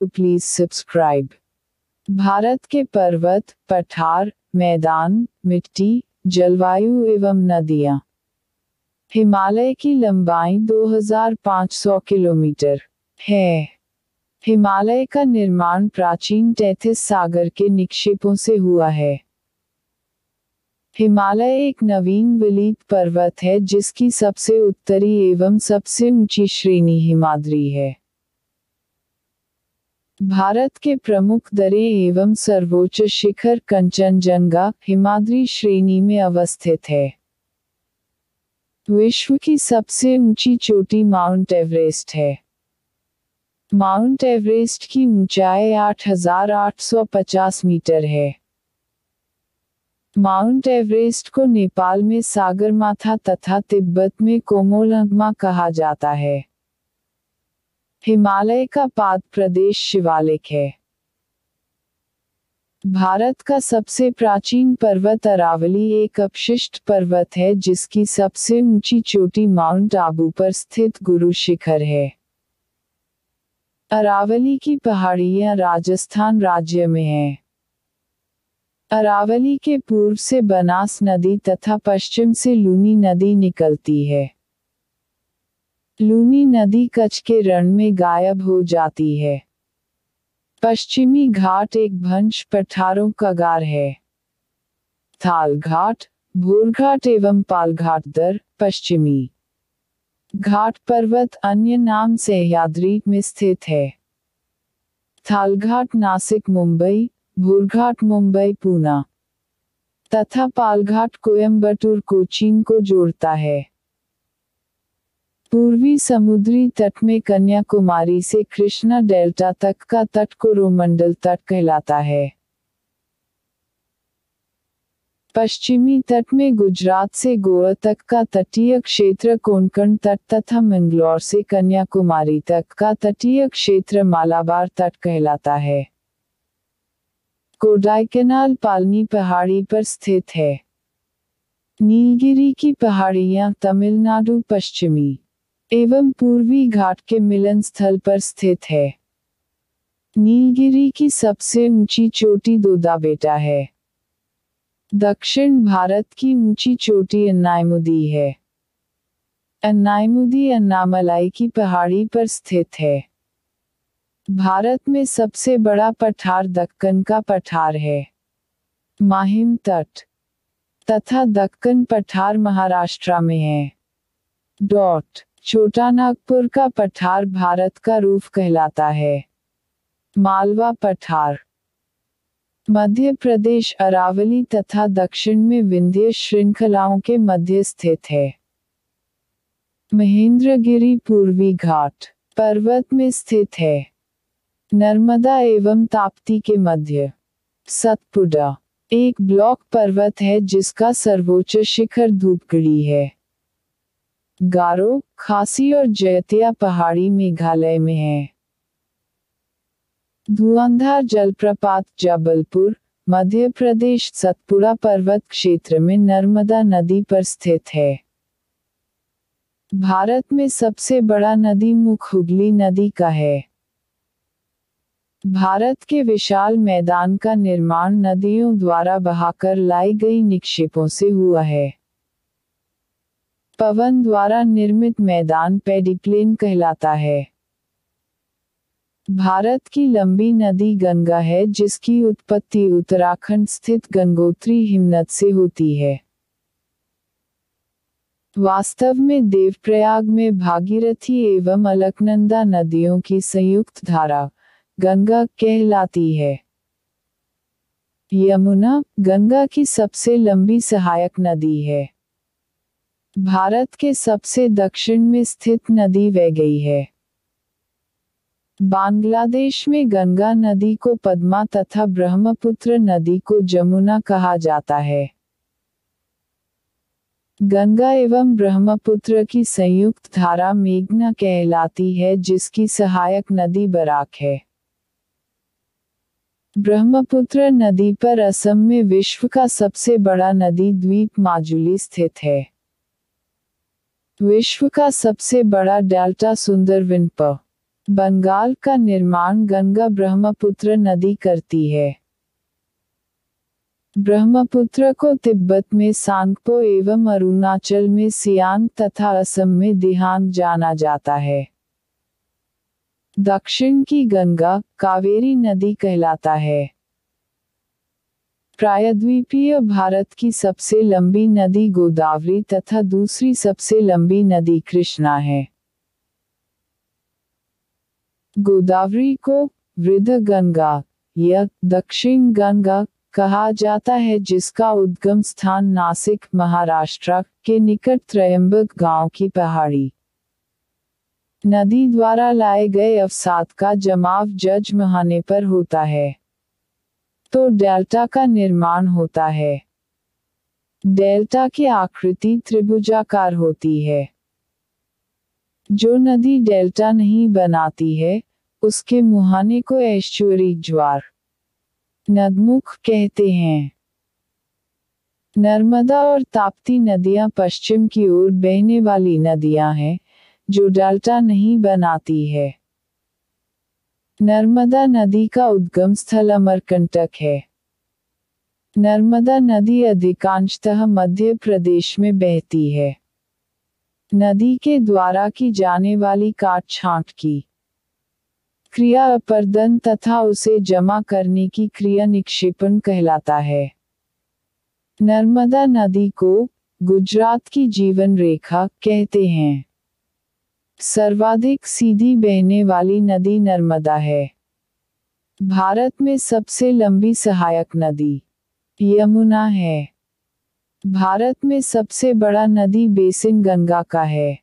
Please subscribe. Bharat के पर्वत, पठार, मैदान, मिट्टी, जलवायु एवं नदियाँ। हिमालय की लंबाई 2500 किलोमीटर है। हिमालय का निर्माण प्राचीन टेथिस सागर के निक्षेपों से हुआ है। हिमालय एक नवीन विलीत पर्वत है जिसकी सबसे उत्तरी एवं सबसे ऊंची श्रेणी हिमाद्री है। भारत के प्रमुख दर्रे एवं सर्वोच्च शिखर कंचनजंगा हिमाद्री श्रेणी में अवस्थित है। विश्व की सबसे ऊंची चोटी माउंट एवरेस्ट है। माउंट एवरेस्ट की ऊंचाई 8850 मीटर है। माउंट एवरेस्ट को नेपाल में सागरमाथा तथा तिब्बत में कोमोलंगमा कहा जाता है। हिमालय का पाद प्रदेश शिवालिक है। भारत का सबसे प्राचीन पर्वत अरावली एक अपशिष्ट पर्वत है जिसकी सबसे ऊंची चोटी माउंट आबू पर स्थित गुरु शिखर है। अरावली की पहाड़ियां राजस्थान राज्य में हैं। अरावली के पूर्व से बनास नदी तथा पश्चिम से लूनी नदी निकलती है। लूनी नदी कच्छ के रण में गायब हो जाती है। पश्चिमी घाट एक भंश पठारों का गार है। थाल घाट, भोरघाट एवं पालघाट दर पश्चिमी घाट पर्वत अन्य नाम सह्याद्री में स्थित है। थालघाट नासिक मुंबई, भोरघाट मुंबई पूना तथा पालघाट कोयम्बटूर कोचीन को जोड़ता है। पूर्वी समुद्री तट में कन्याकुमारी से कृष्णा डेल्टा तक का तट कोरोमंडल तट कहलाता है। पश्चिमी तट में गुजरात से गोवा तक का तटीय क्षेत्र कोंकण तट तथा मंगलौर से कन्याकुमारी तक का तटीय क्षेत्र मालाबार तट कहलाता है। कोडाईकनाल पालनी पहाड़ी पर स्थित है। नीलगिरी की पहाड़ियां तमिलनाडु पश्चिमी एवं पूर्वी घाट के मिलन स्थल पर स्थित है। नीलगिरी की सबसे ऊंची चोटी दोदाबेटा है। दक्षिण भारत की ऊंची चोटी अन्नायमुदी है। अन्नायमुदी अन्नामलाई की पहाड़ी पर स्थित है। भारत में सबसे बड़ा पठार दक्कन का पठार है। माहिम तट तथा दक्कन पठार महाराष्ट्र में है। छोटा नागपुर का पठार भारत का रूफ कहलाता है। मालवा पठार मध्य प्रदेश अरावली तथा दक्षिण में विंध्य श्रृंखलाओं के मध्य स्थित है। महेंद्रगिरी पूर्वी घाट पर्वत में स्थित है। नर्मदा एवं ताप्ती के मध्य। सतपुड़ा एक ब्लॉक पर्वत है जिसका सर्वोच्च शिखर धूपगढ़ी है। गारो, खासी और जयतिया पहाड़ी मेघालय में है। धुआंधार जलप्रपात जबलपुर, मध्य प्रदेश सतपुड़ा पर्वत क्षेत्र में नर्मदा नदी पर स्थित है। भारत में सबसे बड़ा नदी मुख हुगली नदी का है। भारत के विशाल मैदान का निर्माण नदियों द्वारा बहाकर लाई गई निक्षेपों से हुआ है। पवन द्वारा निर्मित मैदान पेडिप्लेन कहलाता है। भारत की लंबी नदी गंगा है जिसकी उत्पत्ति उत्तराखंड स्थित गंगोत्री हिमनद से होती है। वास्तव में देवप्रयाग में भागीरथी एवं अलकनंदा नदियों की संयुक्त धारा गंगा कहलाती है। यमुना गंगा की सबसे लंबी सहायक नदी है। भारत के सबसे दक्षिण में स्थित नदी वैगई है। बांग्लादेश में गंगा नदी को पद्मा तथा ब्रह्मपुत्र नदी को जमुना कहा जाता है। गंगा एवं ब्रह्मपुत्र की संयुक्त धारा मेघना कहलाती है जिसकी सहायक नदी बराक है। ब्रह्मपुत्र नदी पर असम में विश्व का सबसे बड़ा नदी द्वीप माजुली स्थित है। विश्व का सबसे बड़ा डेल्टा सुंदरवन प बंगाल का निर्माण गंगा ब्रह्मपुत्र नदी करती है। ब्रह्मपुत्र को तिब्बत में सांगपो एवं अरुणाचल में सियांग तथा असम में दिहांग जाना जाता है। दक्षिण की गंगा कावेरी नदी कहलाता है। प्रायद्वीपीय भारत की सबसे लंबी नदी गोदावरी तथा दूसरी सबसे लंबी नदी कृष्णा है। गोदावरी को वृद्ध गंगा या दक्षिण गंगा कहा जाता है, जिसका उद्गम स्थान नासिक महाराष्ट्र के निकट त्रयंबक गांव की पहाड़ी नदी द्वारा लाए गए अवसाद का जमाव जजमहाने पर होता है तो डेल्टा का निर्माण होता है। डेल्टा की आकृति त्रिभुजाकार होती है। जो नदी डेल्टा नहीं बनाती है उसके मुहाने को एस्चुअरी ज्वार नदमुख कहते हैं। नर्मदा और ताप्ती नदियां पश्चिम की ओर बहने वाली नदियां हैं जो डेल्टा नहीं बनाती है। नर्मदा नदी का उद्गम स्थल अमरकंटक है। नर्मदा नदी अधिकांशतः मध्य प्रदेश में बहती है। नदी के द्वारा की जाने वाली काट छांट की क्रिया अपर्दन तथा उसे जमा करने की क्रिया निक्षेपण कहलाता है। नर्मदा नदी को गुजरात की जीवन रेखा कहते हैं। सर्वाधिक सीधी बहने वाली नदी नर्मदा है। भारत में सबसे लंबी सहायक नदी यमुना है। भारत में सबसे बड़ा नदी बेसिन गंगा का है।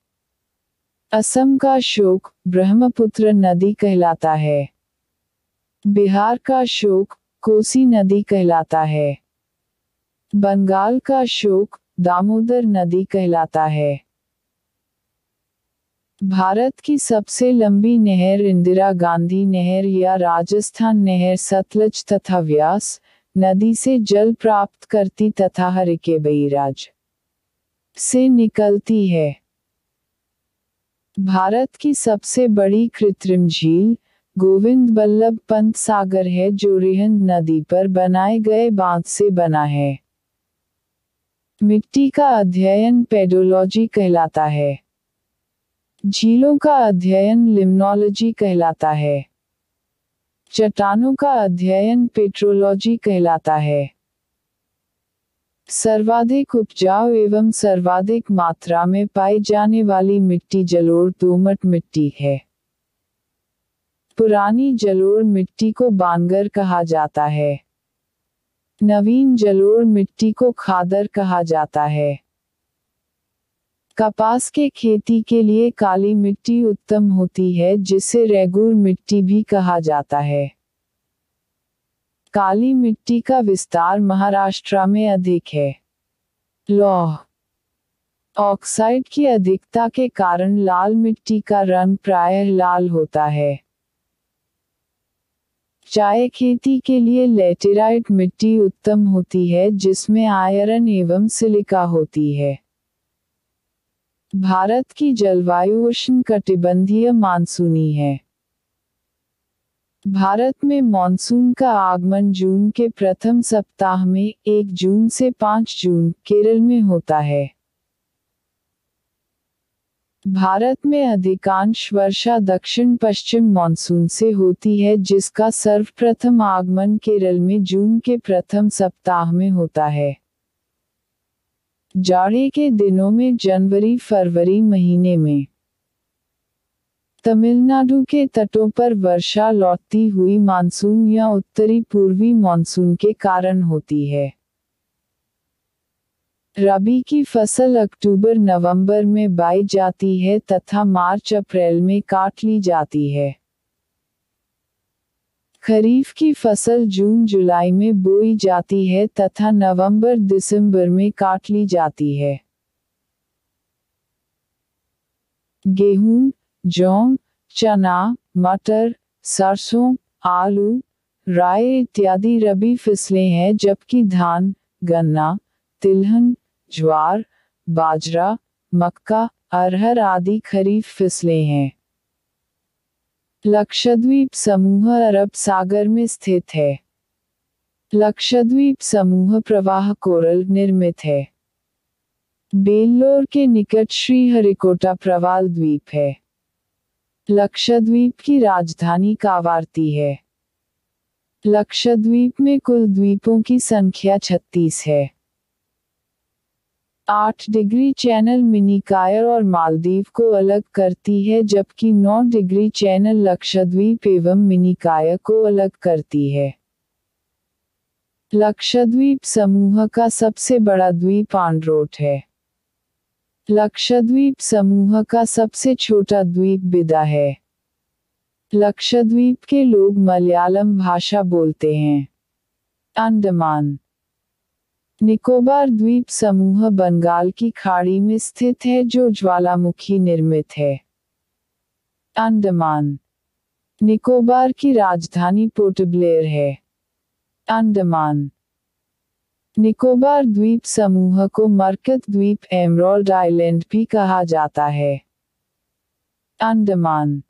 असम का शोक ब्रह्मपुत्र नदी कहलाता है। बिहार का शोक कोसी नदी कहलाता है। बंगाल का शोक दामोदर नदी कहलाता है। भारत की सबसे लंबी नहर इंदिरा गांधी नहर या राजस्थान नहर सतलज तथा व्यास नदी से जल प्राप्त करती तथा हरिके बैराज से निकलती है। भारत की सबसे बड़ी कृत्रिम झील गोविंद बल्लभ पंत सागर है जो रिहंद नदी पर बनाए गए बांध से बना है। मिट्टी का अध्ययन पेडोलॉजी कहलाता है। झीलों का अध्ययन लिम्नोलॉजी कहलाता है। चट्टानों का अध्ययन पेट्रोलॉजी कहलाता है। सर्वाधिक उपजाऊ एवं सर्वाधिक मात्रा में पाई जाने वाली मिट्टी जलोढ़ दोमट मिट्टी है। पुरानी जलोढ़ मिट्टी को बांगर कहा जाता है। नवीन जलोढ़ मिट्टी को खादर कहा जाता है। कपास के खेती के लिए काली मिट्टी उत्तम होती है जिसे रेगूर मिट्टी भी कहा जाता है। काली मिट्टी का विस्तार महाराष्ट्र में अधिक है। लौह ऑक्साइड की अधिकता के कारण लाल मिट्टी का रंग प्रायः लाल होता है। चाय खेती के लिए लेटेराइट मिट्टी उत्तम होती है जिसमें आयरन एवं सिलिका होती है। भारत की जलवायु उष्णकटिबंधीय मानसूनी है। भारत में मॉनसून का आगमन जून के प्रथम सप्ताह में 1 जून से 5 जून केरल में होता है। भारत में अधिकांश वर्षा दक्षिण पश्चिम मॉनसून से होती है जिसका सर्वप्रथम आगमन केरल में जून के प्रथम सप्ताह में होता है। जाड़े के दिनों में जनवरी फरवरी महीने में तमिलनाडु के तटों पर वर्षा लौटती हुई मानसून या उत्तरी पूर्वी मानसून के कारण होती है। रबी की फसल अक्टूबर नवंबर में बोई जाती है तथा मार्च अप्रैल में काट ली जाती है। खरीफ की फसल जून जुलाई में बोई जाती है तथा नवंबर दिसंबर में काट ली जाती है। गेहूं, जौ, चना, मटर, सरसों, आलू, राई इत्यादि रबी फसलें हैं जबकि धान, गन्ना, तिलहन, ज्वार, बाजरा, मक्का, अरहर आदि खरीफ फसलें हैं। लक्षद्वीप समूह अरब सागर में स्थित है। लक्षद्वीप समूह प्रवाह कोरल निर्मित है। बेल्लोर के निकट श्रीहरिकोटा प्रवाल द्वीप है। लक्षद्वीप की राजधानी कावारती है। लक्षद्वीप में कुल द्वीपों की संख्या 36 है। 8 डिग्री चैनल मिनीकायर और मालदीव को अलग करती है, जबकि 9 डिग्री चैनल लक्षद्वीप एवं मिनीकायर को अलग करती है। लक्षद्वीप समूह का सबसे बड़ा द्वीप आंड्रोट है। लक्षद्वीप समूह का सबसे छोटा द्वीप बिदा है। लक्षद्वीप के लोग मलयालम भाषा बोलते हैं। अंडमान निकोबार द्वीप समूह बंगाल की खाड़ी में स्थित है, जो ज्वालामुखी निर्मित है। अंडमान निकोबार की राजधानी पोर्ट ब्लेयर है। अंडमान निकोबार द्वीप समूह को मरकत द्वीप एमराल्ड आइलैंड भी कहा जाता है। अंडमान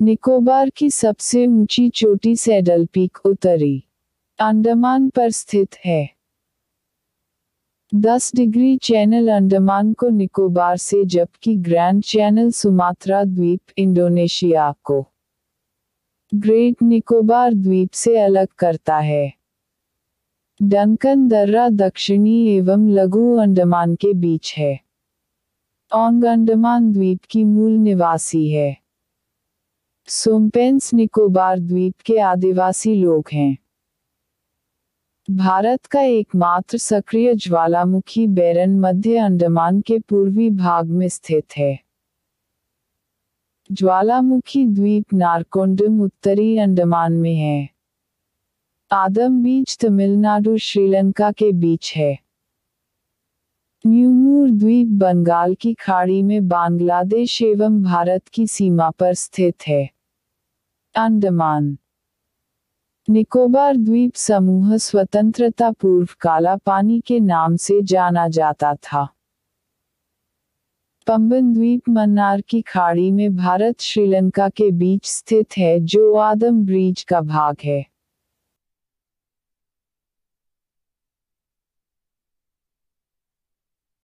निकोबार की सबसे ऊंची चोटी सैडल पीक उत्तरी अंडमान पर स्थित है। 10 डिग्री चैनल अंडमान को निकोबार से, जबकि ग्रैंड चैनल सुमात्रा द्वीप इंडोनेशिया को ग्रेट निकोबार द्वीप से अलग करता है। डंकन दर्रा दक्षिणी एवं लघु अंडमान के बीच है। ओंग अंडमान द्वीप की मूल निवासी है। सोम्पेंस निकोबार द्वीप के आदिवासी लोग हैं। भारत का एकमात्र सक्रिय ज्वालामुखी बैरन मध्य अंडमान के पूर्वी भाग में स्थित है। ज्वालामुखी द्वीप नारकोंडम उत्तरी अंडमान में है। आदम बीच तमिलनाडु श्रीलंका के बीच है। न्यूमूर द्वीप बंगाल की खाड़ी में बांग्लादेश एवं भारत की सीमा पर स्थित है। अंडमान निकोबार द्वीप समूह स्वतंत्रता पूर्व काला पानी के नाम से जाना जाता था। पंबन द्वीप मन्नार की खाड़ी में भारत श्रीलंका के बीच स्थित है, जो आदम ब्रिज का भाग है।